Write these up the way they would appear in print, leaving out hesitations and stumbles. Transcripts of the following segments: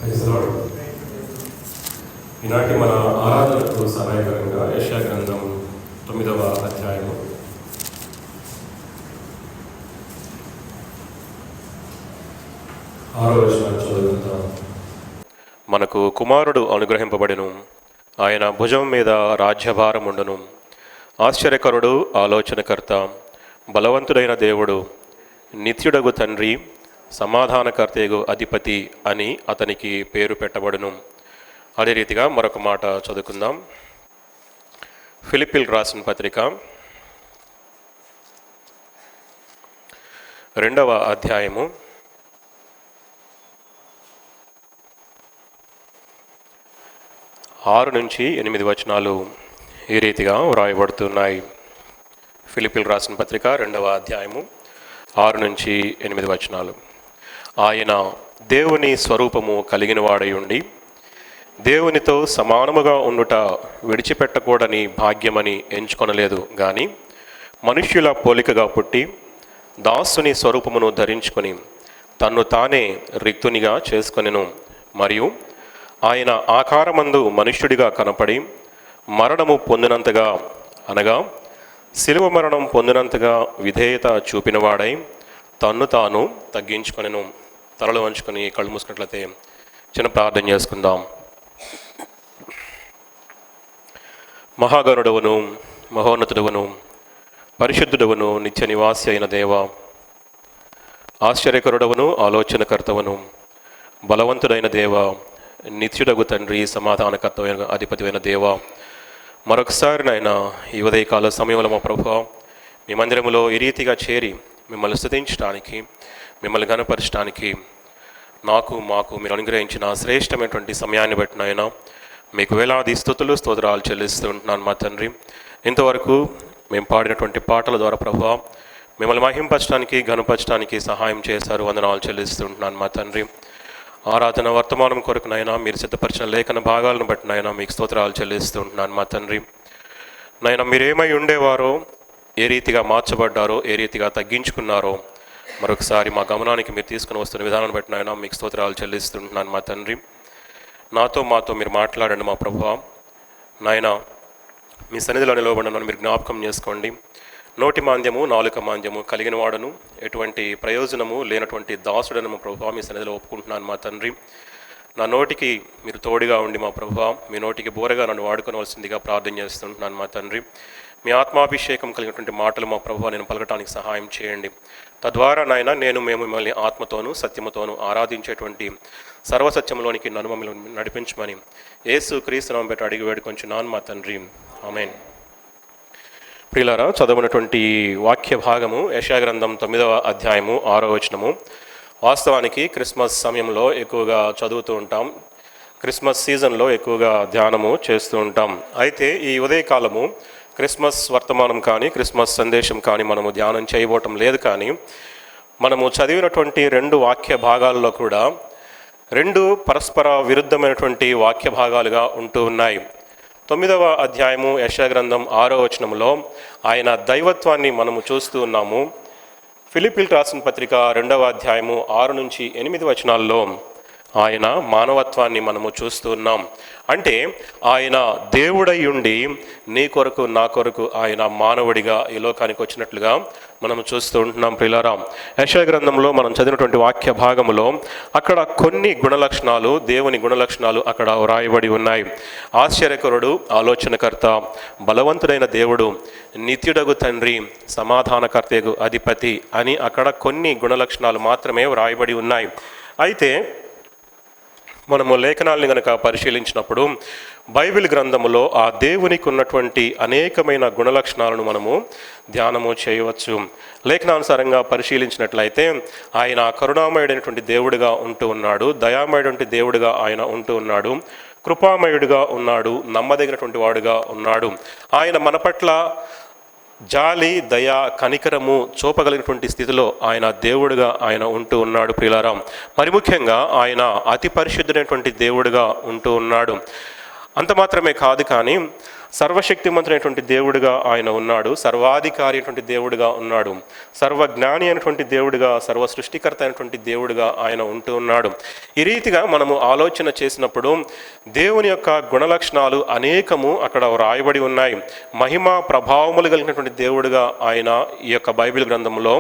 Praise the lord. ఈనాటి మన ఆరాధనకు సహాయకరంగా యెషయా గ్రంథం 9వ అధ్యాయము 6వ వచనాన్ని చదువుకుందాం. మనకు కుమారుడు అనుగ్రహింపబడెను, ఆయన భుజం మీద రాజ్యభారముండును. ఆశ్చర్యకరుడు, ఆలోచనకర్త, బలవంతుడైన దేవుడు, నిత్యుడగు తండ్రి, సమాధానకర్తయగు అధిపతి అని అతనికి పేరు పెట్టబడును. అదే రీతిగా మరొక మాట చదువుకుందాం. ఫిలిప్పీలకు రాసిన పత్రిక 2వ అధ్యాయము 6 నుంచి 8 వచనాలు ఈ రీతిగా వ్రాయబడుతున్నాయి. ఫిలిప్పీలకు రాసిన పత్రిక 2వ అధ్యాయము 6 నుంచి 8 వచనాలు. ఆయన దేవుని స్వరూపము కలిగిన వాడై ఉండి దేవునితో సమానముగా ఉండుట విడిచిపెట్టకూడని భాగ్యమని ఎంచుకొనలేదు గాని మనుష్యుల పోలికగా పుట్టి దాసుని స్వరూపమును ధరించుకొని తన్ను తానే రిక్తునిగా చేసుకొనెను. మరియు ఆయన ఆకారమందు మనుష్యుడిగా కనపడి మరణము పొందినంతగా, అనగా శిలువ మరణం పొందినంతగా విధేయత చూపినవాడై తన్ను తాను తగ్గించుకొనెను. తలలు వంచుకొని కళ్ళు మూసుకున్నట్లయితే చిన్న ప్రార్థన చేసుకుందాం. మహాగణుడవును, మహోన్నతుడవును, పరిశుద్ధుడవును, నిత్య నివాసి అయిన దేవ, ఆశ్చర్యకరుడవును, ఆలోచనకర్తవును, బలవంతుడైన దేవ, నిత్యుడగు తండ్రి, సమాధానకర్తమైన అధిపతివైన దేవ, మరొకసారి నాయన ఈ ఉదయకాల సమయంలో మా ప్రభువా మీ మందిరములో ఈ రీతిగా చేరి మిమ్మల్ని స్తుతించడానికి, మిమ్మల్ని ఘనపరచడానికి మాకు మీరు అనుగ్రహించిన శ్రేష్టమైనటువంటి సమయాన్ని బట్టి నాయన మీకు వేలాది స్తుతులు స్తోత్రాలు చెల్లిస్తూ ఉంటున్నాను మా తండ్రి. ఇంతవరకు మేము పాడినటువంటి పాటల ద్వారా ప్రభువా మిమ్మల్ని మహింపరచడానికి, ఘనపరచడానికి సహాయం చేశారు. వందనాలు చెల్లిస్తూ ఉంటున్నాను మా తండ్రి. ఆరాధన వర్తమానం కొరకు నాయన మీరు సిద్ధపరిచిన లేఖన భాగాలను బట్టి నాయన మీకు స్తోత్రాలు చెల్లిస్తూ ఉంటున్నాను మా తండ్రి. నాయన మీరేమై ఉండేవారో, ఏ రీతిగా మార్చబడ్డారో, ఏ రీతిగా తగ్గించుకున్నారో మరొకసారి మా గమనానికి మీరు తీసుకుని వస్తున్న విధానాన్ని బట్టి నాయన మీకు స్తోత్రాలు చెల్లిస్తుంటున్నాను మా తండ్రి. మాతో మీరు మాట్లాడండి మా ప్రభువా. నాయన మీ సన్నిధిలో నిలవబడిన మీరు జ్ఞాపకం చేసుకోండి. నోటి మాంద్యము, నాలుక మాంద్యము కలిగిన వాడను, ఎటువంటి ప్రయోజనము లేనటువంటి దాసుడను మా ప్రభువా మీ సన్నిధిలో ఒప్పుకుంటున్నాను మా తండ్రి. నా నోటికి మీరు తోడుగా ఉండి మా ప్రభువా మీ నోటికి బోరగా నన్ను వాడుకోవలసిందిగా ప్రార్థన చేస్తుంటున్నాను మా తండ్రి. మీ ఆత్మాభిషేకం కలిగినటువంటి మాటలు మా ప్రభువా నేను పలకటానికి సహాయం చేయండి. తద్వారా నాయన మేము మిమ్మల్ని ఆత్మతోనూ సత్యముతోనూ ఆరాధించేటువంటి సర్వసత్యంలోనికి నన్ను మమ్మల్ని నడిపించమని యేసు క్రీస్తు నామమున బట్టి అడిగి వేడుకొంచున్నాను మా తండ్రి. ఆమేన్. ప్రియులారా, చదవనటువంటి వాక్య భాగము యెషయా గ్రంథం 9వ అధ్యాయము 6వ వచనము. వాస్తవానికి క్రిస్మస్ సమయంలో ఎక్కువగా చదువుతూ ఉంటాం, క్రిస్మస్ సీజన్లో ఎక్కువగా ధ్యానము చేస్తూ ఉంటాం. అయితే ఈ ఉదయకాలము క్రిస్మస్ వర్తమానం కానీ క్రిస్మస్ సందేశం కానీ మనము ధ్యానం చేయబోవటం లేదు. కానీ మనము చదివినటువంటి 2 వాక్య భాగాల్లో కూడా 2 పరస్పర విరుద్ధమైనటువంటి వాక్య భాగాలుగా ఉంటూ ఉన్నాయి. 9వ అధ్యాయము యెషయా గ్రంథం 6వ వచనంలో ఆయన దైవత్వాన్ని మనము చూస్తూ ఉన్నాము. ఫిలిప్పీలకు రాసిన పత్రిక 2వ అధ్యాయము 6 నుంచి 8 వచనాల్లో ఆయన మానవత్వాన్ని మనము చూస్తూ ఉన్నాం. అంటే ఆయన దేవుడై ఉండి నీ కొరకు నా కొరకు ఆయన మానవుడిగా ఈ లోకానికి వచ్చినట్లుగా మనము చూస్తూ ఉంటున్నాం. ప్రియులారా, యెషయా గ్రంథంలో మనం చదివినటువంటి వాక్య భాగములో అక్కడ కొన్ని గుణలక్షణాలు, దేవుని గుణలక్షణాలు అక్కడ వ్రాయబడి ఉన్నాయి. ఆశ్చర్యకరుడు, ఆలోచనకర్త, బలవంతుడైన దేవుడు, నిత్యుడగు తండ్రి, సమాధానకర్తయగు అధిపతి అని అక్కడ కొన్ని గుణలక్షణాలు మాత్రమే వ్రాయబడి ఉన్నాయి. అయితే మనము లేఖనాలని కనుక పరిశీలించినప్పుడు బైబిల్ గ్రంథములో ఆ దేవునికి ఉన్నటువంటి అనేకమైన గుణలక్షణాలను మనము ధ్యానము చేయవచ్చు. లేఖనానుసారంగా పరిశీలించినట్లయితే ఆయన కరుణామయుడైనటువంటి దేవుడిగా ఉంటూ ఉన్నాడు, దయామయుడైనటువంటి దేవుడిగా ఆయన ఉంటూ ఉన్నాడు, కృపామయుడిగా ఉన్నాడు, నమ్మదగినటువంటి వాడుగా ఉన్నాడు. ఆయన మన పట్ల జాలి, దయ, కనికరము చూపగలిగినటువంటి స్థితిలో ఆయన దేవుడిగా ఆయన ఉంటూ ఉన్నాడు. ప్రియులారా, మరి ముఖ్యంగా ఆయన అతి పరిశుద్ధుడైనటువంటి దేవుడిగా ఉంటూ ఉన్నాడు. అంత మాత్రమే కాదు, కానీ సర్వశక్తిమంతుడైనటువంటి దేవుడిగా ఆయన ఉన్నాడు, సర్వాధికారి అయినటువంటి దేవుడిగా ఉన్నాడు, సర్వజ్ఞాని అయినటువంటి దేవుడిగా, సర్వ సృష్టికర్త అయినటువంటి దేవుడిగా ఆయన ఉంటూ ఉన్నాడు. ఈ రీతిగా మనము ఆలోచన చేసినప్పుడు దేవుని యొక్క గుణలక్షణాలు అనేకము అక్కడ వ్రాయబడి ఉన్నాయి. మహిమ ప్రభావములు కలిగినటువంటి దేవుడిగా ఆయన ఈ యొక్క బైబిల్ గ్రంథంలో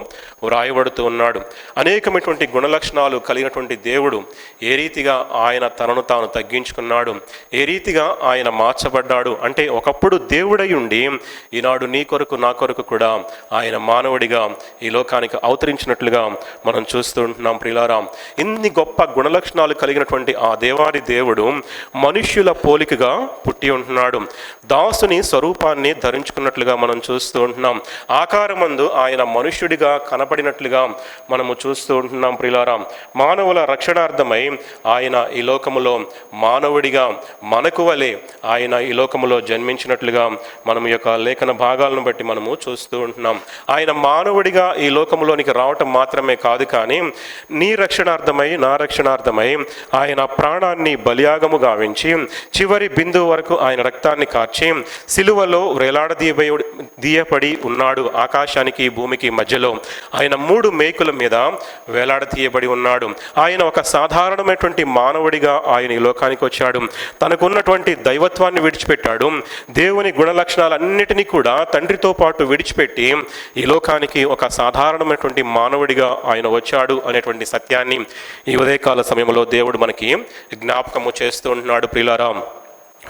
వ్రాయబడుతూ ఉన్నాడు. అనేకమైనటువంటి గుణలక్షణాలు కలిగినటువంటి దేవుడు ఏ రీతిగా ఆయన తనను తాను తగ్గించుకున్నాడు, ఏ రీతిగా ఆయన మార్చబడ్డాడు అంటే, ఒకప్పుడు దేవుడై ఉండి ఈనాడు నీ కొరకు నా కొరకు కూడా ఆయన మానవుడిగా ఈ లోకానికి అవతరించినట్లుగా మనం చూస్తూ ఉంటున్నాం. ప్రియులారా, ఇన్ని గొప్ప గుణలక్షణాలు కలిగినటువంటి ఆ దేవాది దేవుడు మనుష్యుల పోలికగా పుట్టి ఉంటున్నాడు. దాసుని స్వరూపాన్ని ధరించుకున్నట్లుగా మనం చూస్తూ ఉంటున్నాం. ఆకారమందు ఆయన మనుష్యుడిగా కనపడినట్లుగా మనము చూస్తూ ఉంటున్నాం. ప్రియులారా, మానవుల రక్షణార్థమై ఆయన ఈ లోకములో మానవుడిగా మనకు వలె ఆయన ఈ లోకములో జన్మించినట్లుగా మనం యొక్క లేఖన భాగాలను బట్టి మనము చూస్తూ ఉంటున్నాం. ఆయన మానవుడిగా ఈ లోకములోనికి రావటం మాత్రమే కాదు, కానీ నీ రక్షణార్థమై నా రక్షణార్థమై ఆయన ప్రాణాన్ని బలియాగము గావించి చివరి బిందువు వరకు ఆయన రక్తాన్ని కార్చి సిలువలో వేలాడదీయబడి ఉన్నాడు. ఆకాశానికి భూమికి మధ్యలో ఆయన 3 మేకుల మీద వేలాడదీయబడి ఉన్నాడు. ఆయన ఒక సాధారణమైనటువంటి మానవుడిగా ఆయన ఈ లోకానికి వచ్చాడు. తనకున్నటువంటి దైవత్వాన్ని విడిచిపెట్టాడు. దేవుని గుణలక్షణాలన్నిటినీ కూడా తండ్రితో పాటు విడిచిపెట్టి ఈ లోకానికి ఒక సాధారణమైనటువంటి మానవుడిగా ఆయన వచ్చాడు అనేటువంటి సత్యాన్ని ఈ ఉదయకాల సమయంలో దేవుడు మనకి జ్ఞాపకము చేస్తూ ఉంటున్నాడు. ప్రియులారా,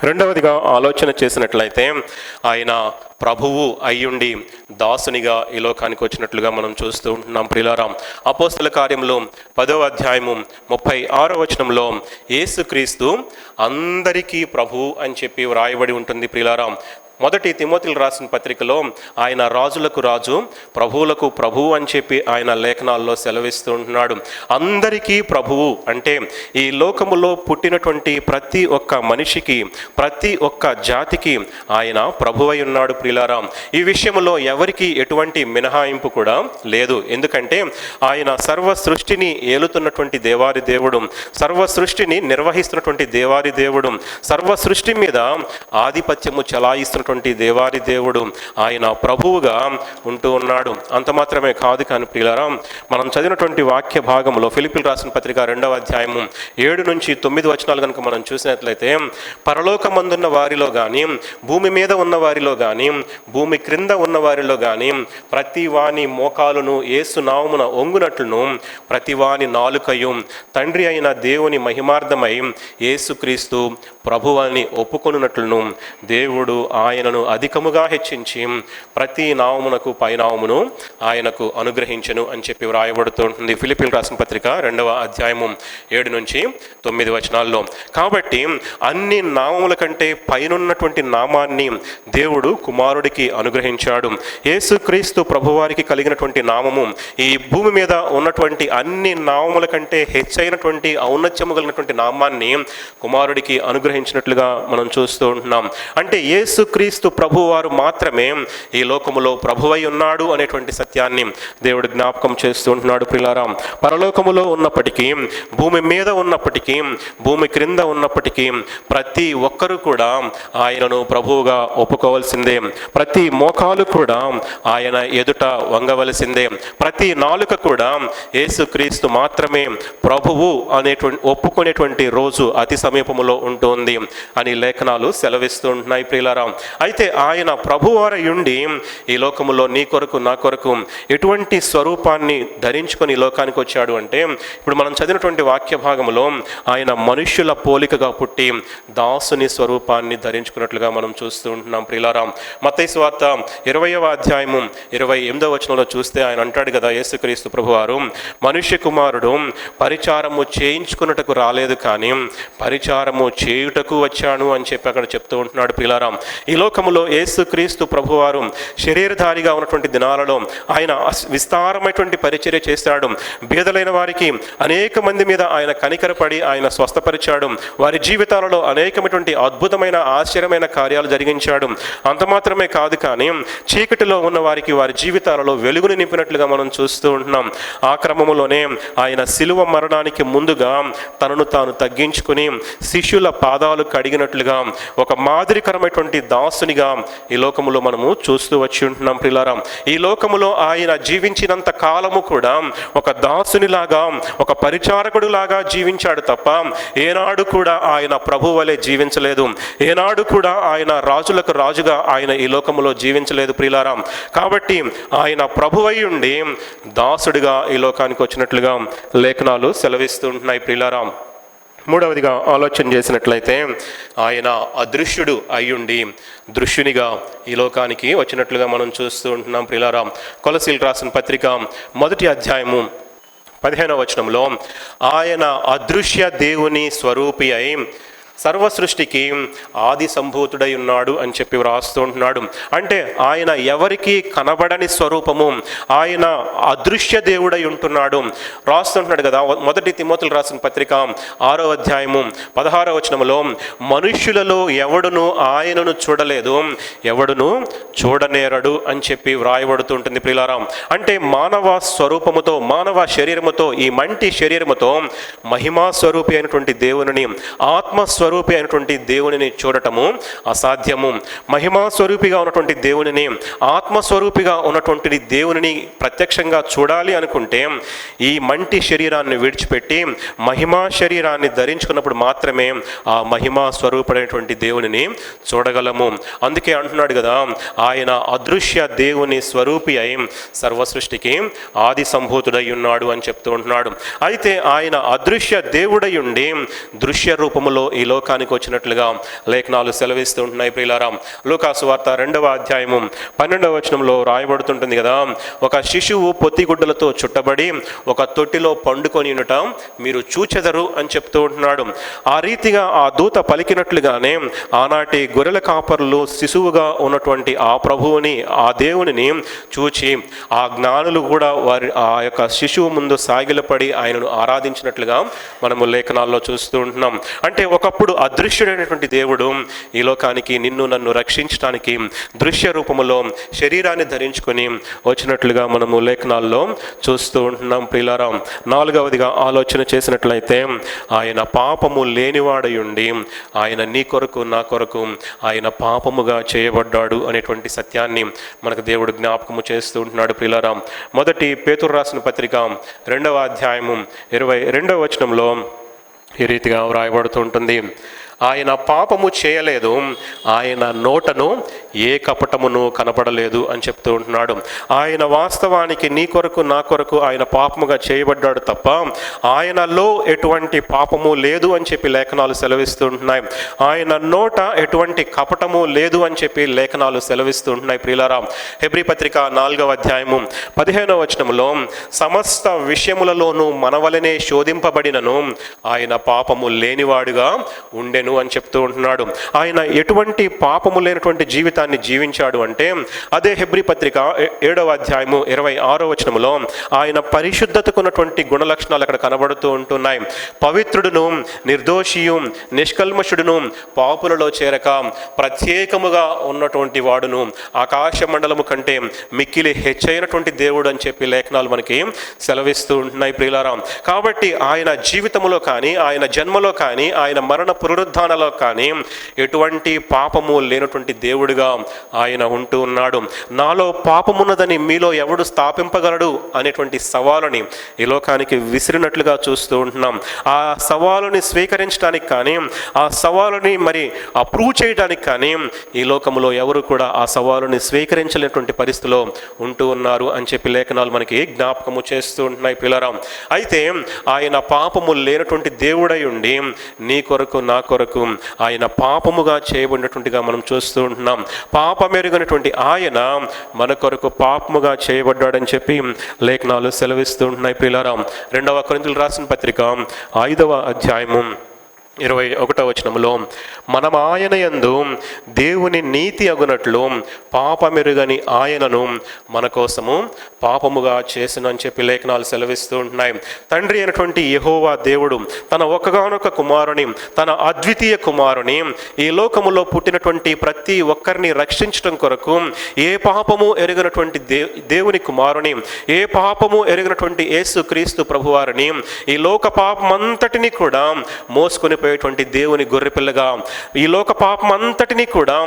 రెండవదిగా ఆలోచన చేసినట్లయితే ఆయన ప్రభువు అయ్యుండి దాసునిగా ఈ లోకానికి వచ్చినట్లుగా మనం చూస్తూ ఉంటున్నాం. ప్రియులారా, అపోస్తల కార్యములు 10వ అధ్యాయము 36వ వచనంలో యేసుక్రీస్తు అందరికీ ప్రభువు అని చెప్పి వ్రాయబడి ఉంటుంది. ప్రియులారా, మొదటి తిమోతికి రాసిన పత్రికలో ఆయన రాజులకు రాజు, ప్రభువులకు ప్రభువు అని చెప్పి ఆయన లేఖనాల్లో సెలవిస్తూ ఉంటున్నాడు. అందరికీ ప్రభువు అంటే ఈ లోకములో పుట్టినటువంటి ప్రతి ఒక్క మనిషికి, ప్రతి ఒక్క జాతికి ఆయన ప్రభువై ఉన్నాడు. ప్రియులారా, ఈ విషయంలో ఎవరికి ఎటువంటి మినహాయింపు కూడా లేదు. ఎందుకంటే ఆయన సర్వ సృష్టిని ఏలుతున్నటువంటి దేవాది దేవుడు, సర్వ సృష్టిని నిర్వహిస్తున్నటువంటి దేవాది దేవుడు, సర్వ సృష్టి మీద ఆధిపత్యము చలాయిస్తున్నటువంటి దేవాది దేవుడు, ఆయన ప్రభువుగా ఉంటూ ఉన్నాడు. అంత మాత్రమే కాదు కానీ ప్రియులారా, మనం చదివినటువంటి వాక్య భాగంలో ఫిలిప్పీయులకు రాసిన పత్రిక 2వ అధ్యాయము 7 నుంచి 9 వచనాలు కనుక మనం చూసినట్లయితే, పరలోకమందున్న వారిలో కానీ, భూమి మీద ఉన్న వారిలో కానీ, భూమి క్రింద ఉన్న వారిలో కానీ ప్రతి వాని మోకాలును యేసు నామమున ఒంగునట్లును, ప్రతి వాని నాలుకయు తండ్రి అయిన దేవుని మహిమార్థమై యేసుక్రీస్తు ప్రభువని ఒప్పుకొనున్నట్లును దేవుడు ఆయనను అధికముగా హెచ్చించి ప్రతి నామమునకు పైనామమును ఆయనకు అనుగ్రహించెను అని చెప్పి వ్రాయబడుతూ ఉంటుంది. ఫిలిప్పీయులకు రాసిన పత్రిక 2వ అధ్యాయము 7 నుంచి 9 వచనాల్లో. కాబట్టి అన్ని నామముల కంటే పైనున్నటువంటి నామాన్ని దేవుడు కుమారుడికి అనుగ్రహించాడు. యేసుక్రీస్తు ప్రభువారికి కలిగినటువంటి నామము ఈ భూమి మీద ఉన్నటువంటి అన్ని నామముల కంటే హెచ్చైనటువంటి ఔన్నత్యము కలిగినటువంటి నామాన్ని కుమారుడికి అనుగ్రహించినట్లుగా మనం చూస్తూ ఉంటున్నాం. అంటే యేసుక్రీస్తు ప్రభువారు మాత్రమే ఈ లోకములో ప్రభువై ఉన్నాడు అనేటువంటి సత్యాన్ని దేవుడు జ్ఞాపకం చేస్తూ ఉంటున్నాడు. ప్రియులారా, పరలోకములో ఉన్నప్పటికీ, భూమి మీద ఉన్నప్పటికీ, భూమి క్రింద ఉన్నప్పటికీ ప్రతి ఒక్కరూ కూడా ఆయనను ప్రభువుగా ఒప్పుకోవాల్సిందే. ప్రతి మోకాలు కూడా ఆయన ఎదుట వంగవలసిందే. ప్రతి నాలుక కూడా యేసుక్రీస్తు మాత్రమే ప్రభువు అనేటువంటి ఒప్పుకునేటువంటి రోజు అతి సమీపములో ఉంటుంది అని లేఖనాలు సెలవిస్తూ ఉంటున్నాయి. ప్రియులారా, అయితే ఆయన ప్రభువారయుండి ఈ లోకములో నీ కొరకు నా కొరకు ఎటువంటి స్వరూపాన్ని ధరించుకొని ఈ లోకానికి వచ్చాడు అంటే, ఇప్పుడు మనం చదివినటువంటి వాక్య భాగంలో ఆయన మనుష్యుల పోలికగా పుట్టి దాసుని స్వరూపాన్ని ధరించుకున్నట్లుగా మనం చూస్తూ ఉంటున్నాం. ప్రియులారా, మత్తయి సువార్త 20వ అధ్యాయము 28వ వచనంలో చూస్తే ఆయన అంటాడు కదా, యేసుక్రీస్తు ప్రభువారు మనుష్య కుమారుడు పరిచారము చేయించుకున్నటకు రాలేదు కానీ పరిచారము చేయుటకు వచ్చాను అని చెప్పి అక్కడ చెప్తూ ఉంటున్నాడు. ప్రియులారా, ఈ లోకములో యేసుక్రీస్తు ప్రభువారు శరీరధారిగా ఉన్నటువంటి దినాలలో ఆయన విస్తారమైనటువంటి పరిచర్య చేశాడు. బీదలైన వారికి అనేక మంది మీద ఆయన కనికరపడి ఆయన స్వస్థపరిచాడు. వారి జీవితాలలో అనేకమైనటువంటి అద్భుతమైన ఆశ్చర్యమైన కార్యాలు జరిగించాడు. అంత మాత్రమే కాదు కానీ చీకటిలో ఉన్న వారికి వారి జీవితాలలో వెలుగుని నింపినట్లుగా మనం చూస్తూ ఉంటున్నాం. ఆ క్రమములోనే ఆయన శిలువ మరణానికి ముందుగా తనను తాను తగ్గించుకుని శిష్యుల పాదాలు కడిగినట్లుగా ఒక మాదిరికరమైనటువంటి దాసు దాసునిగా ఈ లోకములో మనము చూస్తూ వచ్చి ఉంటున్నాం ప్రియులారా. ఈ లోకములో ఆయన జీవించినంత కాలము కూడా ఒక దాసునిలాగా, ఒక పరిచారకుడులాగా జీవించాడు తప్ప ఏనాడు కూడా ఆయన ప్రభు వలె జీవించలేదు. ఏనాడు కూడా ఆయన రాజులకు రాజుగా ఆయన ఈ లోకములో జీవించలేదు ప్రియులారా. కాబట్టి ఆయన ప్రభువై ఉండి దాసుడిగా ఈ లోకానికి వచ్చినట్లుగా లేఖనాలు సెలవిస్తూ ఉంటున్నాయి ప్రియులారా. మూడవదిగా ఆలోచన చేసినట్లయితే ఆయన అదృశ్యుడు అయ్యుండి దృశ్యునిగా ఈ లోకానికి వచ్చినట్లుగా మనం చూస్తూ ఉంటున్నాం ప్రియులారా. కొలసీలు రాసిన పత్రిక 1వ అధ్యాయము 15వ వచనంలో ఆయన అదృశ్య దేవుని స్వరూపి అయి సర్వ సృష్టికి ఆది సంభూతుడై ఉన్నాడు అని చెప్పి వ్రాస్తూ ఉంటున్నాడు. అంటే ఆయన ఎవరికి కనబడని స్వరూపము, ఆయన అదృశ్య దేవుడై ఉంటున్నాడు రాస్తుంటున్నాడు కదా. 1 తిమోతికి రాసిన పత్రిక 6వ అధ్యాయము 16వ వచనములో మనుష్యులలో ఎవడును ఆయనను చూడలేదు, ఎవడును చూడనేరడు అని చెప్పి వ్రాయబడుతూ ఉంటుంది ప్రియులారా. అంటే మానవ స్వరూపముతో, మానవ శరీరముతో, ఈ మంటి శరీరముతో మహిమా స్వరూపి అయినటువంటి దేవుని, ఆత్మస్వరూపి అయినటువంటి దేవునిని చూడటము అసాధ్యము. మహిమా స్వరూపిగా ఉన్నటువంటి దేవునిని, ఆత్మస్వరూపిగా ఉన్నటువంటి దేవునిని ప్రత్యక్షంగా చూడాలి అనుకుంటే ఈ మంటి శరీరాన్ని విడిచిపెట్టి మహిమా శరీరాన్ని ధరించుకున్నప్పుడు మాత్రమే ఆ మహిమా స్వరూపుడైనటువంటి దేవునిని చూడగలము. అందుకే అంటున్నాడు కదా, ఆయన అదృశ్య దేవుని స్వరూపి అయి సర్వ సృష్టికి ఆది సంభూతుడై ఉన్నాడు అని చెప్తూ ఉంటున్నాడు. అయితే ఆయన అదృశ్య దేవుడై ఉండి దృశ్య రూపములో ఈ లోకానికి వచ్చినట్లుగా లేఖనాలు సెలవిస్తూ ఉంటున్నాయి ప్రియులారా. లూకాసు వార్త 2వ అధ్యాయము 12వ వచనంలో రాయబడుతుంటుంది కదా, ఒక శిశువు పొత్తిగుడ్డలతో చుట్టబడి ఒక తొట్టిలో పండుకొని ఉండుట మీరు చూచెదరు అని చెప్తూ ఉంటున్నాడు. ఆ రీతిగా ఆ దూత పలికినట్లుగానే ఆనాటి గొర్రెల కాపరులు శిశువుగా ఉన్నటువంటి ఆ ప్రభువుని, ఆ దేవునిని చూచి ఆ జ్ఞానులు కూడా ఆ యొక్క శిశువు ముందు సాగిలపడి ఆయనను ఆరాధించినట్లుగా మనము లేఖనాల్లో చూస్తూ ఉంటున్నాం. అంటే ఒకప్పుడు అదృశ్యుడైనటువంటి దేవుడు ఈ లోకానికి నిన్ను నన్ను రక్షించడానికి దృశ్య రూపములో శరీరాన్ని ధరించుకొని వచ్చినట్లుగా మనము లేఖనాల్లో చూస్తూ ఉంటున్నాం ప్రియులారా. 4వదిగా ఆలోచన చేసినట్లయితే ఆయన పాపము లేనివాడై ఉండి ఆయన నీ కొరకు నా కొరకు ఆయన పాపముగా చేయబడ్డాడు అనేటువంటి సత్యాన్ని మనకు దేవుడు జ్ఞాపకము చేస్తూ ఉంటున్నాడు ప్రియులారా. 1 పేతురు రాసిన పత్రిక 2వ అధ్యాయము 22వ వచనంలో ఈ రీతిగా వ్రాయబడుతూ ఉంటుంది, ఆయన పాపము చేయలేదు, ఆయన నోటను ఏ కపటమును కనపడలేదు అని చెప్తూ ఉంటున్నాడు. ఆయన వాస్తవానికి నీ కొరకు నా కొరకు ఆయన పాపముగా చేయబడ్డాడు తప్ప ఆయనలో ఎటువంటి పాపము లేదు అని చెప్పి లేఖనాలు సెలవిస్తూ ఉంటున్నాయి. ఆయన నోట ఎటువంటి కపటము లేదు అని చెప్పి లేఖనాలు సెలవిస్తూ ఉంటున్నాయి ప్రియులారా. హెబ్రీ పత్రిక 4వ అధ్యాయము 15వ వచనంలో సమస్త విషయములలోనూ మనవలనే శోధింపబడినను ఆయన పాపము లేనివాడుగా ఉండెను అని చెప్తూ ఉంటున్నాడు. ఆయన ఎటువంటి పాపము లేనటువంటి జీవితాన్ని జీవించాడు అంటే అదే హెబ్రీ పత్రిక 7వ అధ్యాయము 26వ వచనములో ఆయన పరిశుద్ధతకున్నటువంటి గుణలక్షణాలు అక్కడ కనబడుతూ ఉంటున్నాయి. పవిత్రుడును, నిర్దోషియు, నిష్కల్మషుడును, పాపులలో చేరక ప్రత్యేకముగా ఉన్నటువంటి వాడును, ఆకాశ మండలము కంటే మిక్కిలి హెచ్చైనటువంటి దేవుడు అని చెప్పి లేఖనాలు మనకి సెలవిస్తూ ఉంటున్నాయి ప్రియులారా. కాబట్టి ఆయన జీవితంలో కానీ, ఆయన జన్మలో కానీ, ఆయన మరణ పునరుద్ధానలో కానీ ఎటువంటి పాపము లేనటువంటి దేవుడిగా ఆయన ఉంటూ ఉన్నాడు. నాలో పాపమున్నదని మీలో ఎవడు స్థాపింపగలడు అనేటువంటి సవాలుని ఈ లోకానికి విసిరినట్లుగా చూస్తూ ఉంటున్నాం. ఆ సవాలుని స్వీకరించడానికి కానీ, ఆ సవాలుని మరి అప్రూవ్ చేయడానికి కానీ ఈ లోకంలో ఎవరు కూడా ఆ సవాలుని స్వీకరించలేనటువంటి పరిస్థితిలో ఉంటూ ఉన్నారు అని చెప్పి లేఖనాలు మనకి జ్ఞాపకము చేస్తూ ఉంటున్నాయి పిల్లరా. అయితే ఆయన పాపము లేనటువంటి దేవుడై ఉండి నీ కొరకు నా కొరకు ఆయన పాపముగా చేయబడినటువంటిగా మనం చూస్తూ ఉంటున్నాం. పాపమెరుగనటువంటి ఆయన మన కొరకు పాపముగా చేయబడ్డాడని చెప్పి లేఖనాలు సెలవిస్తూ ఉంటున్నాయి ప్రియులారా. 2వ కొరింథీయులకు రాసిన పత్రిక 5వ అధ్యాయము 21వ వచనములో మనం ఆయన యందు దేవుని నీతి అగునట్లు పాపమెరుగని ఆయనను మన కోసము పాపముగా చేసిన అని చెప్పి లేఖనాలు సెలవిస్తూ ఉంటున్నాయి. తండ్రి అయినటువంటి యెహోవా దేవుడు తన ఒక్కగానొక్క కుమారుని, తన అద్వితీయ కుమారుని ఈ లోకములో పుట్టినటువంటి ప్రతి ఒక్కరిని రక్షించడం కొరకు ఏ పాపము ఎరుగినటువంటి దేవుని కుమారుని, ఏ పాపము ఎరిగినటువంటి యేసు క్రీస్తు ప్రభువారిని ఈ లోక పాపమంతటిని కూడా మోసుకొని వెళ్ళిపోయేటువంటి దేవుని గొర్రెపిల్లగా ఈ లోక పాపం అంతటినీ కూడా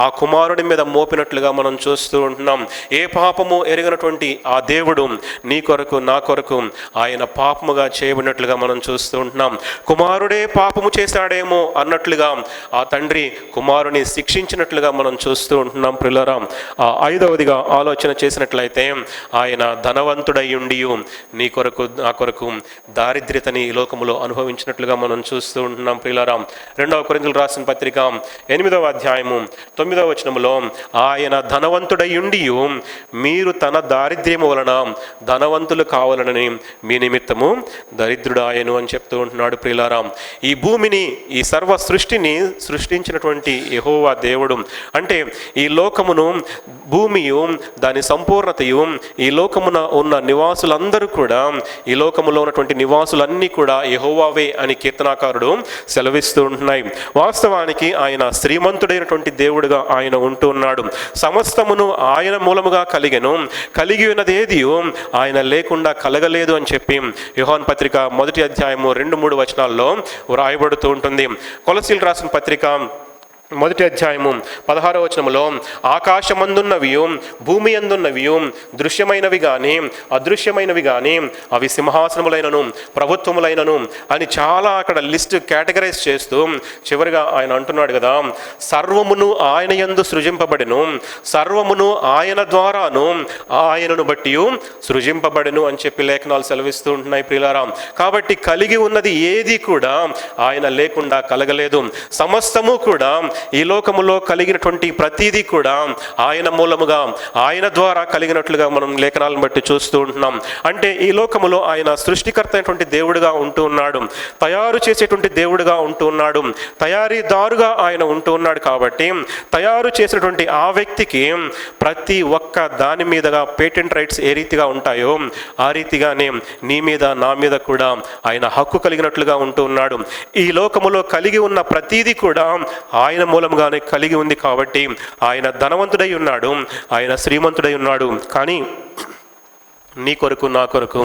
ఆ కుమారుడి మీద మోపినట్లుగా మనం చూస్తూ ఉంటున్నాం. ఏ పాపము ఎరిగినటువంటి ఆ దేవుడు నీ కొరకు నా కొరకు ఆయన పాపముగా చేయబడినట్లుగా మనం చూస్తూ ఉంటున్నాం. కుమారుడే పాపము చేశాడేమో అన్నట్లుగా ఆ తండ్రి కుమారుని శిక్షించినట్లుగా మనం చూస్తూ ఉంటున్నాం. ప్రియులారా, ఐదవదిగా ఆలోచన చేసినట్లయితే ఆయన ధనవంతుడై ఉండి నీ కొరకు నా కొరకు దారిద్ర్యతని ఈ లోకములో అనుభవించినట్లుగా మనం చూస్తూ ఉంటున్నాం. ప్రియులారా, 2 కొరింథీయులకు రాసిన పత్రిక 8వ అధ్యాయము 9వ వచనములో ఆయన ధనవంతుడై ఉండి మీరు తన దారిద్ర్యము వలన ధనవంతులు కావాలని మీ నిమిత్తము దరిద్రుడాయను అని చెప్తూ ఉంటున్నాడు. ప్రియులారా, ఈ భూమిని ఈ సర్వ సృష్టిని సృష్టించినటువంటి యెహోవా దేవుడు, అంటే ఈ లోకమును భూమియు దాని సంపూర్ణతయు ఈ లోకమున ఉన్న నివాసులందరూ కూడా ఈ లోకములో ఉన్నటువంటి నివాసులన్నీ కూడా యెహోవావే అని కీర్తనాకారుడు సెలవిస్తూ ఉంటున్నాయి. వాస్తవానికి ఆయన శ్రీమంతుడైనటువంటి దేవుడుగా ఆయన ఉంటూ ఉన్నాడు. సమస్తమును ఆయన మూలముగా కలిగి ఉన్నదేది ఆయన లేకుండా కలగలేదు అని చెప్పి యోహాను పత్రిక 1వ అధ్యాయము 2-3 వచనాల్లో వ్రాయబడుతూ ఉంటుంది. కొలసీయులకు రాసిన పత్రిక 1వ అధ్యాయము 16వ వచనములో ఆకాశమందున్నవి భూమి అందున్నవి దృశ్యమైనవి కానీ అదృశ్యమైనవి కానీ అవి సింహాసనములైనను ప్రభుత్వములైనను అని చాలా అక్కడ లిస్ట్ కేటగరైజ్ చేస్తూ చివరిగా ఆయన అంటున్నాడు కదా, సర్వమును ఆయన యందు సృజింపబడెను, సర్వమును ఆయన ద్వారాను ఆయనను బట్టి సృజింపబడెను అని చెప్పి లేఖనాలు సెలవిస్తూ ఉంటున్నాయి. ప్రియులారా, కాబట్టి కలిగి ఉన్నది ఏది కూడా ఆయన లేకుండా కలగలేదు. సమస్తము కూడా ఈ లోకములో కలిగినటువంటి ప్రతిదీ కూడా ఆయన మూలముగా ఆయన ద్వారా కలిగినట్లుగా మనం లేఖనాలను బట్టి చూస్తూ ఉంటున్నాం. అంటే ఈ లోకములో ఆయన సృష్టికర్త అయినటువంటి దేవుడుగా ఉంటూ ఉన్నాడు, తయారు చేసేటువంటి దేవుడుగా ఉంటూ ఉన్నాడు, తయారీదారుగా ఆయన ఉంటూ ఉన్నాడు. కాబట్టి తయారు చేసినటువంటి ఆ వ్యక్తికి ప్రతి ఒక్క దాని మీదగా పేటెంట్ రైట్స్ ఏ రీతిగా ఉంటాయో ఆ రీతిగానే నీ మీద నా మీద కూడా ఆయన హక్కు కలిగినట్లుగా ఉంటూ ఉన్నాడు. ఈ లోకములో కలిగి ఉన్న ప్రతిదీ కూడా ఆయన మూలంగానే కలిగి ఉంది. కాబట్టి ఆయన ధనవంతుడై ఉన్నాడు, ఆయన శ్రీమంతుడై ఉన్నాడు. కానీ నీ కొరకు నా కొరకు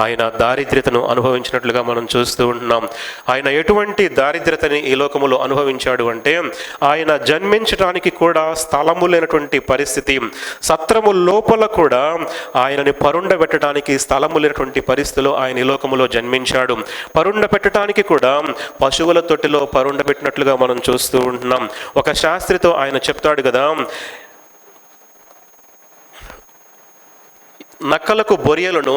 ఆయన దారిద్ర్యతను అనుభవించినట్లుగా మనం చూస్తూ ఉంటున్నాం. ఆయన ఎటువంటి దారిద్ర్యతని ఈ లోకములో అనుభవించాడు అంటే, ఆయన జన్మించడానికి కూడా స్థలము లేనటువంటి పరిస్థితి, సత్రము లోపల కూడా ఆయనని పరుండబెట్టడానికి స్థలము లేనటువంటి పరిస్థితిలో ఆయన ఈ లోకములో జన్మించాడు. పరుండబెట్టడానికి కూడా పశువుల తొట్టిలో పరుండబెట్టినట్లుగా మనం చూస్తూ ఉంటున్నాం. ఒక శాస్త్రితో ఆయన చెప్తాడు కదా, నక్కలకు బొరియలను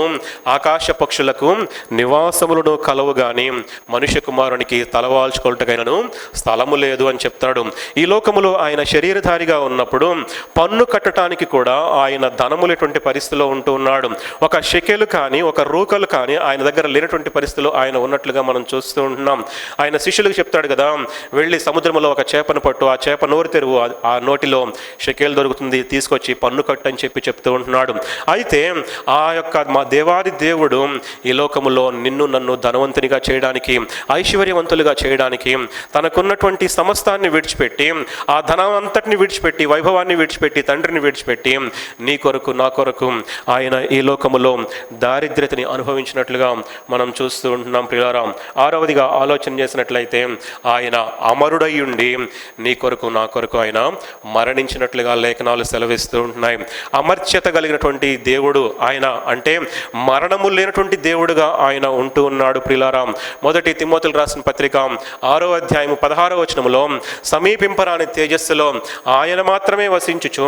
ఆకాశ పక్షులకు నివాసములను కలవు గాని మనుష్య కుమారునికి తలవాల్చుకొనుటకైనను స్థలము లేదు అని చెప్తాడు. ఈ లోకములో ఆయన శరీరధారిగా ఉన్నప్పుడు పన్ను కట్టడానికి కూడా ఆయన ధనములేటువంటి పరిస్థితిలో ఉంటూ ఉన్నాడు. ఒక షెకెలు కానీ ఒక రూకలు కానీ ఆయన దగ్గర లేనటువంటి పరిస్థితిలో ఆయన ఉన్నట్లుగా మనం చూస్తూ ఉంటున్నాం. ఆయన శిష్యులకు చెప్తాడు కదా, వెళ్ళి సముద్రంలో ఒక చేపను పట్టు, ఆ చేప నోరు తెరువు, ఆ నోటిలో షెకెలు దొరుకుతుంది, తీసుకొచ్చి పన్ను కట్టు అని చెప్పి చెప్తూ ఉంటున్నాడు. అయితే ఆ యొక్క మా దేవాది దేవుడు ఈ లోకములో నిన్ను నన్ను ధనవంతునిగా చేయడానికి, ఐశ్వర్యవంతులుగా చేయడానికి, తనకున్నటువంటి సమస్తాన్ని విడిచిపెట్టి, ఆ ధనం అంతటిని విడిచిపెట్టి, వైభవాన్ని విడిచిపెట్టి, తండ్రిని విడిచిపెట్టి నీ కొరకు నా కొరకు ఆయన ఈ లోకములో దారిద్ర్యతని అనుభవించినట్లుగా మనం చూస్తూ ఉంటున్నాం. ప్రియులారా, 6వదిగా ఆలోచన చేసినట్లయితే ఆయన అమరుడై ఉండి నీ కొరకు నా కొరకు ఆయన మరణించినట్లుగా లేఖనాలు సెలవిస్తూ ఉంటున్నాయి. అమర్త్యత కలిగినటువంటి దేవుడు ఆయన, అంటే మరణము లేనటువంటి దేవుడుగా ఆయన ఉంటూ ఉన్నాడు. ప్రియులారా, 1 తిమోతిలకు రాసిన పత్రిక 6వ అధ్యాయము 16వ వచనములో సమీపింపరాని తేజస్సులో ఆయన మాత్రమే వసించుచు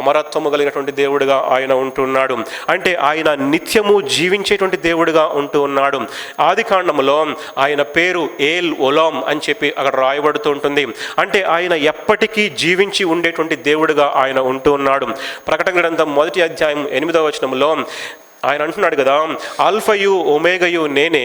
అమరత్వము కలిగినటువంటి దేవుడుగా ఆయన ఉంటున్నాడు. అంటే ఆయన నిత్యము జీవించేటువంటి దేవుడుగా ఉంటూ ఉన్నాడు. ఆది కాండములో ఆయన పేరు ఏల్ ఒలాం అని చెప్పి అక్కడ రాయబడుతూ ఉంటుంది. అంటే ఆయన ఎప్పటికీ జీవించి ఉండేటువంటి దేవుడుగా ఆయన ఉంటూ ఉన్నాడు. ప్రకటన గ్రంథం 1వ అధ్యాయం 8వ వచనములో ఆయన అంటున్నాడు కదా, ఆల్ఫయు ఒమేగయు నేనే,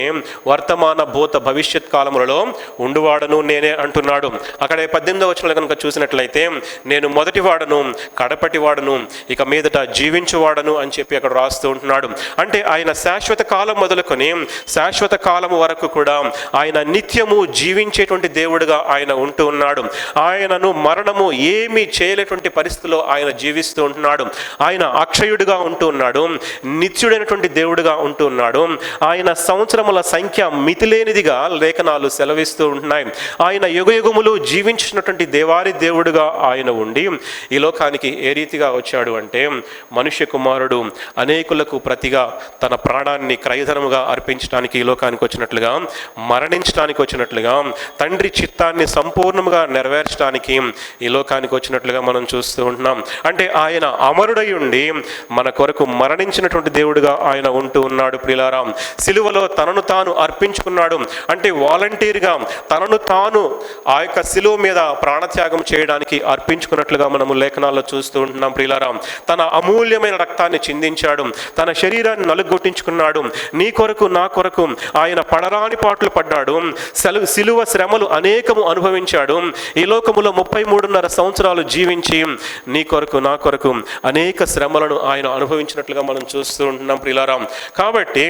వర్తమాన భూత భవిష్యత్ కాలములలో ఉండువాడను నేనే అంటున్నాడు. అక్కడ 18వ వచనంలో కనుక చూసినట్లయితే నేను మొదటివాడను కడపటివాడను ఇక మీదట జీవించువాడను అని చెప్పి అక్కడ రాస్తూ ఉంటున్నాడు. అంటే ఆయన శాశ్వత కాలం మొదలుకొని శాశ్వత కాలం వరకు కూడా ఆయన నిత్యము జీవించేటువంటి దేవుడుగా ఆయన ఉంటూ ఉన్నాడు. ఆయనను మరణము ఏమీ చేయలేటువంటి పరిస్థితిలో ఆయన జీవిస్తూ ఉంటున్నాడు. ఆయన అక్షయుడిగా ఉంటూ ఉన్నాడు, నిత్య అదృశ్యుడైనటువంటి దేవుడుగా ఉంటూ ఉన్నాడు. ఆయన సంవత్సరముల సంఖ్య మితిలేనిదిగా లేఖనాలు సెలవిస్తూ ఉంటున్నాయి. ఆయన యుగయుగములు జీవించినటువంటి దేవారి దేవుడుగా ఆయన ఉండి ఈ లోకానికి ఏ రీతిగా వచ్చాడు అంటే, మనుష్య కుమారుడు అనేకులకు ప్రతిగా తన ప్రాణాన్ని క్రయధనముగా అర్పించడానికి ఈ లోకానికి వచ్చినట్లుగా, మరణించడానికి వచ్చినట్లుగా, తండ్రి చిత్తాన్ని సంపూర్ణంగా నెరవేర్చడానికి ఈ లోకానికి వచ్చినట్లుగా మనం చూస్తూ ఉంటున్నాం. అంటే ఆయన అమరుడై ఉండి మన కొరకు మరణించినటువంటి దేవుడుగా ఆయన ఉంటూ ఉన్నాడు. ప్రియులారా, సిలువలో తనను తాను అర్పించుకున్నాడు. అంటే వాలంటీర్గా తనను తాను ఆ యొక్క సిలువ మీద ప్రాణత్యాగం చేయడానికి అర్పించుకున్నట్లుగా మనము లేఖనాల్లో చూస్తూ ఉంటున్నాం. ప్రియులారా, తన అమూల్యమైన రక్తాన్ని చిందించాడు, తన శరీరాన్ని నలుగొట్టించుకున్నాడు. నీ కొరకు నా కొరకు ఆయన పడరాని పాటలు పడ్డాడు, సిలువ శ్రమలు అనేకము అనుభవించాడు. ఈ లోకములో 33.5 సంవత్సరాలు జీవించి నీ కొరకు నా కొరకు అనేక శ్రమలను ఆయన అనుభవించినట్లుగా మనం చూస్తూ ఉంటున్నాం. ప్రియులారా, కాబట్టి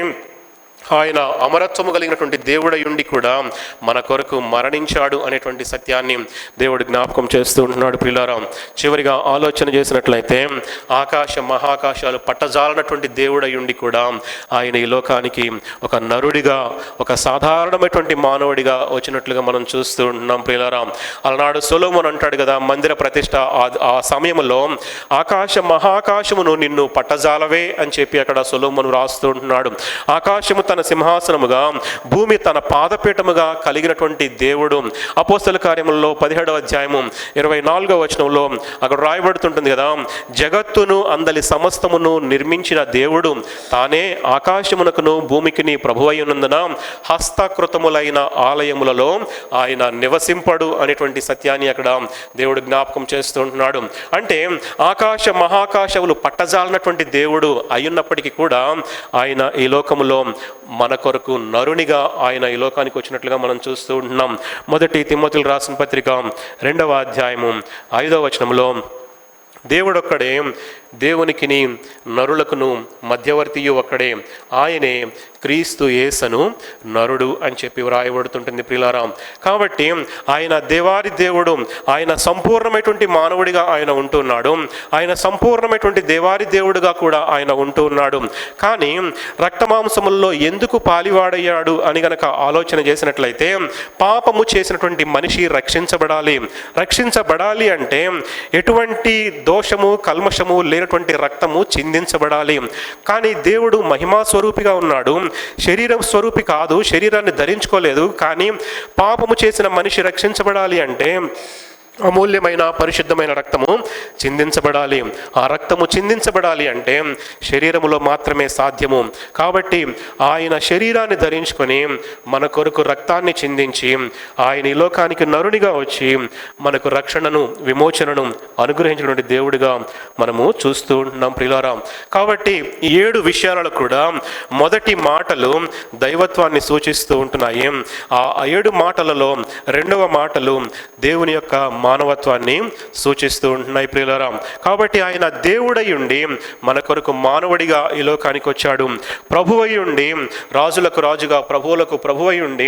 ఆయన అమరత్వము కలిగినటువంటి దేవుడై ఉండి కూడా మన కొరకు మరణించాడు అనేటువంటి సత్యాన్ని దేవుడు జ్ఞాపకం చేస్తూ ఉంటున్నాడు. ప్రియులారా, చివరిగా ఆలోచన చేసినట్లయితే ఆకాశ మహాకాశాలు పట్టజాలనటువంటి దేవుడై ఉండి కూడా ఆయన ఈ లోకానికి ఒక నరుడిగా, ఒక సాధారణమైనటువంటి మానవుడిగా వచ్చినట్లుగా మనం చూస్తూ ఉంటున్నాం. ప్రియులారా, అలనాడు సొలొమోను అంటాడు కదా, మందిర ప్రతిష్ట ఆ సమయంలో ఆకాశ మహాకాశమును నిన్ను పట్టజాలవే అని చెప్పి అక్కడ సొలొమోను రాస్తూ ఉంటున్నాడు. ఆకాశము తన సింహాసనముగా, భూమి తన పాదపీఠముగా కలిగినటువంటి దేవుడు. అపోస్తల కార్యములలో 17వ అధ్యాయము 24వ వచనంలో అక్కడ రాయబడుతుంటుంది కదా, జగత్తును అందలి సమస్తమును నిర్మించిన దేవుడు తానే ఆకాశమునకును భూమికిని ప్రభువై ఉన్నందున హస్తకృతములైన ఆలయములలో ఆయన నివసింపడు అనేటువంటి సత్యాన్ని అక్కడ దేవుడు జ్ఞాపకం చేస్తూ ఉంటున్నాడు. అంటే ఆకాశ మహాకాశములు పట్టజాలనటువంటి దేవుడు అయ్యున్నప్పటికీ కూడా ఆయన ఈ లోకములో మన కొరకు నరునిగా ఆయన ఈ లోకానికి వచ్చినట్లుగా మనం చూస్తూ ఉంటున్నాం. 1 తిమోతికి రాసిన పత్రిక 2వ అధ్యాయము 5వ వచనంలో దేవుడొక్కడే, దేవునికిని నరులకును మధ్యవర్తియు ఒక్కడే, ఆయనే క్రీస్తు యేసను నరుడు అని చెప్పి వ్రాయబడుతుంటుంది. ప్రియులారా, కాబట్టి ఆయన దేవారి దేవుడు, ఆయన సంపూర్ణమైనటువంటి మానవుడిగా ఆయన ఉంటున్నాడు, ఆయన సంపూర్ణమైనటువంటి దేవారి దేవుడుగా కూడా ఆయన ఉంటూ ఉన్నాడు. కానీ రక్తమాంసముల్లో ఎందుకు పాలివాడయ్యాడు అని గనక ఆలోచన చేసినట్లయితే, పాపము చేసినటువంటి మనిషి రక్షించబడాలి అంటే ఎటువంటి దోషము కల్మషము లేనటువంటి రక్తము చిందించబడాలి. కానీ దేవుడు మహిమా స్వరూపిగా ఉన్నాడు, శరీరం స్వరూపి కాదు, శరీరాన్ని ధరించుకోలేదు. కానీ పాపము చేసిన మనిషి రక్షించబడాలి అంటే అమూల్యమైన పరిశుద్ధమైన రక్తము చిందించబడాలి. ఆ రక్తము చిందించబడాలి అంటే శరీరములో మాత్రమే సాధ్యము. కాబట్టి ఆయన శరీరాన్ని ధరించుకొని మన కొరకు రక్తాన్ని చిందించి ఆయన ఈ లోకానికి నరునిగా వచ్చి మనకు రక్షణను, విమోచనను అనుగ్రహించినటువంటి దేవుడిగా మనము చూస్తూ ఉంటున్నాం. ప్రియులారా, కాబట్టి 7 విషయాలలో కూడా మొదటి మాటలు దైవత్వాన్ని సూచిస్తూ ఉంటున్నాయి. ఆ 7 మాటలలో 2వ మాటలు దేవుని యొక్క మానవత్వాన్ని సూచిస్తూ ఉంటున్నాయి. ప్రియులారా, కాబట్టి ఆయన దేవుడై ఉండి మన కొరకు మానవుడిగా ఈ లోకానికి వచ్చాడు. ప్రభువై ఉండి రాజులకు రాజుగా, ప్రభువులకు ప్రభువై ఉండి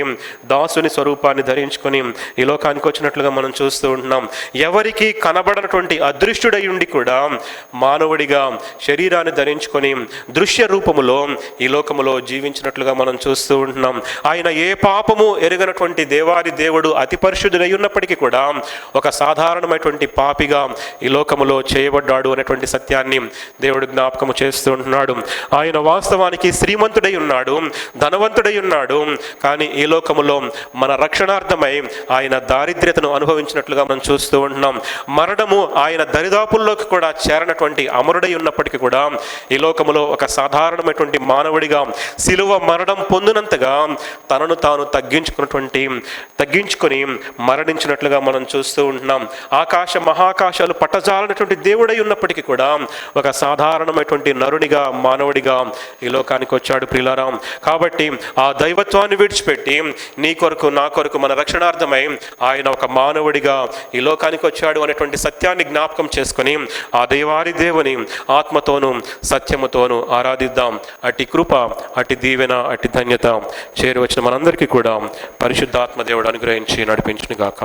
దాసుని స్వరూపాన్ని ధరించుకొని ఈ లోకానికి వచ్చినట్లుగా మనం చూస్తూ ఉంటున్నాం. ఎవరికి కనబడనటువంటి అదృష్టుడై ఉండి కూడా మానవుడిగా శరీరాన్ని ధరించుకొని దృశ్య రూపములో ఈ లోకములో జీవించినట్లుగా మనం చూస్తూ ఉంటున్నాం. ఆయన ఏ పాపము ఎరుగనటువంటి దేవారి దేవుడు, అతి పరిశుద్ధుడై ఉన్నప్పటికీ కూడా ఒక సాధారణమైనటువంటి పాపిగా ఈ లోకములో చేయబడ్డాడు అనేటువంటి సత్యాన్ని దేవుడు జ్ఞాపకము చేస్తూ ఉంటున్నాడు. ఆయన వాస్తవానికి శ్రీమంతుడై ఉన్నాడు, ధనవంతుడై ఉన్నాడు. కానీ ఈ లోకములో మన రక్షణార్థమై ఆయన దారిద్ర్యతను అనుభవించినట్లుగా మనం చూస్తూ ఉంటున్నాం. మరణము ఆయన దరిదాపుల్లోకి కూడా చేరనటువంటి అమరుడై ఉన్నప్పటికీ కూడా ఈ లోకములో ఒక సాధారణమైనటువంటి మానవుడిగా సిలువ మరణం పొందినంతగా తనను తాను తగ్గించుకొని మరణించినట్లుగా మనం చూస్తూ ఉంటున్నాం. ఆకాశ మహాకాశాలు పట్టజాలనటువంటి దేవుడై ఉన్నప్పటికీ కూడా ఒక సాధారణమైనటువంటి నరునిగా, మానవుడిగా ఈ లోకానికి వచ్చాడు. ప్రియులారా, కాబట్టి ఆ దైవత్వాన్ని విడిచిపెట్టి నీ కొరకు నా కొరకు మన రక్షణార్థమై ఆయన ఒక మానవుడిగా ఈ లోకానికి వచ్చాడు అనేటువంటి సత్యాన్ని జ్ఞాపకం చేసుకొని ఆ దేవారి దేవుని ఆత్మతోనూ సత్యముతోనూ ఆరాధిద్దాం. అట్టి కృప, అట్టి దీవెన, అట్టి ధన్యత చేరువచ్చిన మనందరికీ కూడా పరిశుద్ధాత్మ దేవుడు అనుగ్రహించి నడిపించును గాక.